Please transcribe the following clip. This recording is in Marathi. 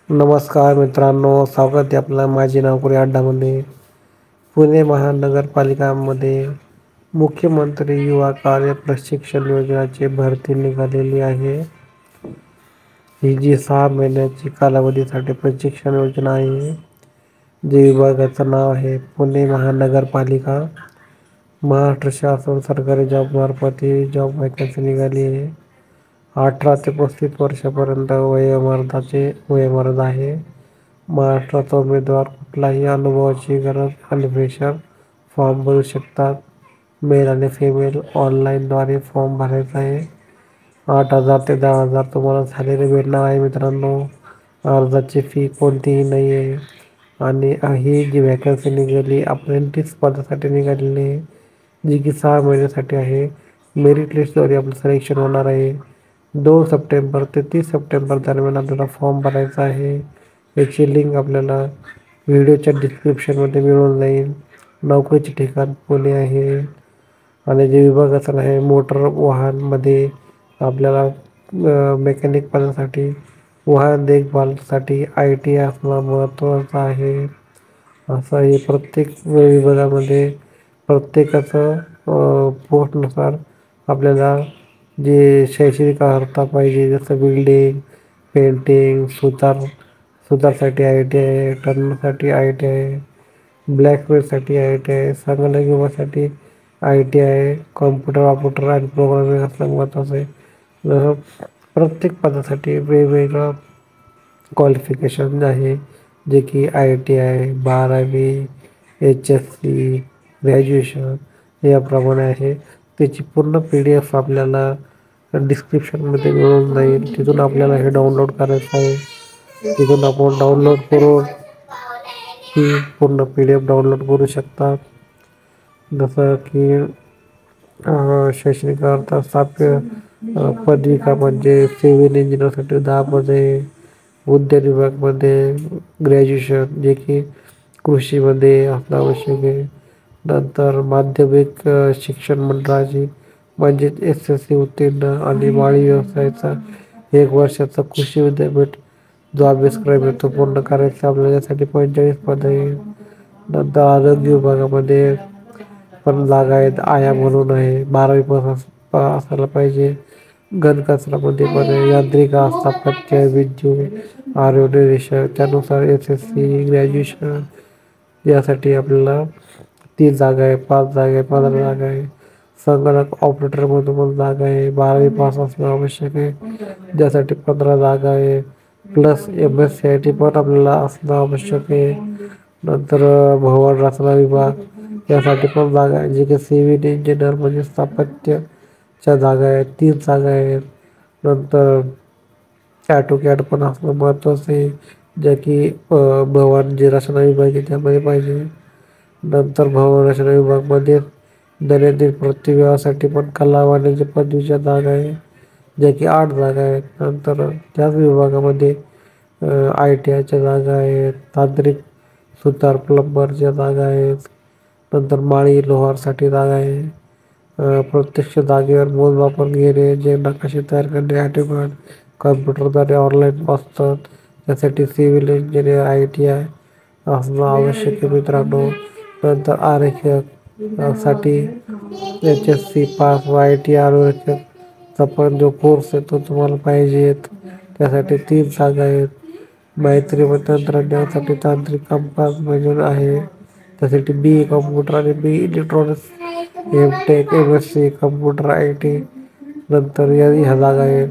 नमस्कार मित्रांनो, स्वागत आहे आपलं माझी नोकरी अड्डामध्ये. पुणे महानगरपालिकामध्ये मुख्यमंत्री युवा कार्य प्रशिक्षण योजनाची भरती निघालेली आहे. ही जी 6 महिन्याची कालावधीसाठी प्रशिक्षण योजना आहे. जे विभागाचं नाव आहे पुणे महानगरपालिका. महाराष्ट्र शासन सरकारी जॉब मार्फत ही जॉब वॅकन्सी निघाली आहे. 18 ते 35 वर्षापर्यंत वयोमर्यादा आहे. महाराष्ट्राचा उमेदवार कुठलाही अनुभवाची गरज आणि फ्रेशर फॉर्म भरू शकतात. मेल आणि फिमेल ऑनलाईनद्वारे फॉर्म भरायचा आहे. 8,000 ते 10,000 तुम्हाला सॅलरी भेटणार आहे मित्रांनो. अर्जाची फी कोणतीही नाही आहे. आणि ही जी वॅकन्सी निघाली अप्रेंटिस पदासाठी निघालेली आहे, जी की 6 महिन्यासाठी आहे. मेरिट लिस्टद्वारे आपलं सिलेक्शन होणार आहे. 2 सप्टेंबर ते 30 सप्टेंबर दरम्यान आपल्याला फॉर्म भरायचा आहे. याची लिंक आपल्याला व्हिडिओच्या डिस्क्रिप्शनमध्ये मिळून जाईल. नोकरीचे ठिकाण पुणे आहे. आणि जे विभागाचं आहे मोटर वाहनमध्ये आपल्याला मेकॅनिक पदासाठी वाहन देखभालसाठी ITI असणं महत्त्वाचं आहे. असं हे प्रत्येक विभागामध्ये प्रत्येकाचं पोस्टनुसार आपल्याला जे शैक्षणिक अर्हता पाहिजे, जसं बिल्डिंग, पेंटिंग, सुतारसाठी ITI, टर्नरसाठी ITI, ब्लॅकमेलसाठी ITI, संगणक विभागासाठी ITI, कॉम्प्युटर ऑपरेटर आणि प्रोग्रामिंग असणं महत्त्वाचं आहे. जसं प्रत्येक पदासाठी वेगवेगळं क्वालिफिकेशन आहे, जे की ITI, 12वी, HSC, ग्रॅज्युएशन याप्रमाणे आहे. त्याची पूर्ण PDF आपल्याला डिस्क्रिप्शनमध्ये मिळून जाईल. तिथून आपल्याला हे डाउनलोड करायचं आहे. तिथून आपण डाउनलोड करून ही पूर्ण PDF डाउनलोड करू शकता. जसं की शैक्षणिक अर्हता पदविका म्हणजे सिव्हिल इंजिनिअरसाठी 10 पदे, उद्यान विभागमध्ये ग्रॅज्युएशन जे की कृषीमध्ये असणं आवश्यक आहे. नंतर माध्यमिक शिक्षण मंडळाची म्हणजेच SSC उत्तीर्ण आणि माळी व्यवसायाचा 1 वर्षाचा कृषी विद्यापीठ जो अभ्यासक्रम आहे तो पूर्ण करायचा आपल्याला. यासाठी 45 पदं आहे. नंतर आरोग्य विभागामध्ये पण जागा आहेत. आया म्हणून आहे, 12वी पास असायला पाहिजे. घनकचरामध्ये पण आहे, यांत्रिक स्थापत्य, विद्युत, आरोग्य निरीक्षक, त्यानुसार SSC, ग्रॅज्युएशन यासाठी आपल्याला 30 जागा आहे, 5 जागा आहे, 15 जागा आहे. संगणक ऑपरेटरमधून पण जागा आहे, 12वी पास असणं आवश्यक आहे, ज्यासाठी 15 जागा आहे. प्लस MSCIT पण आपल्याला असणं आवश्यक आहे. नंतर भवन रचना विभाग यासाठी पण जागा आहे, जे की सिव्हिल इंजिनिअर म्हणजे स्थापत्यच्या जागा आहेत, 30 जागा आहेत. नंतर AutoCAD पण असणं महत्त्वाचं आहे, ज्या की भवन जे रचना विभाग आहे त्यामध्ये पाहिजे. नंतर भवन रचना विभागामध्ये दैनंदिन प्रतिव्यवहासाठी पण कला वाणिज्य पदवीच्या जागा आहे, ज्या की 8 जागा आहेत. नंतर त्याच विभागामध्ये ITIच्या जागा आहेत, तांत्रिक सुतार प्लंबरच्या जागा आहेत. नंतर माळी लोहारसाठी जागा आहे. प्रत्यक्ष जागेवर मोजमापन घेणे, जे नकाशे तयार करणे, ऑटोमॅट कॉम्प्युटरद्वारे ऑनलाईन असतात, त्यासाठी सिव्हिल इंजिनिअर ITI असणं आवश्यक आहे मित्रांनो. नंतर आरेखक साठी HSC पास व ITI आरेखकचा पण जो कोर्स आहे तो तुम्हाला पाहिजे. त्यासाठी 3 जागा आहेत. माहिती व तंत्रज्ञानासाठी तांत्रिक कामकाज मजूर आहे, त्यासाठी BE कॉम्प्युटर आणि BE electronics, MTech, MSc computer IT. नंतर ह्या जागा आहेत.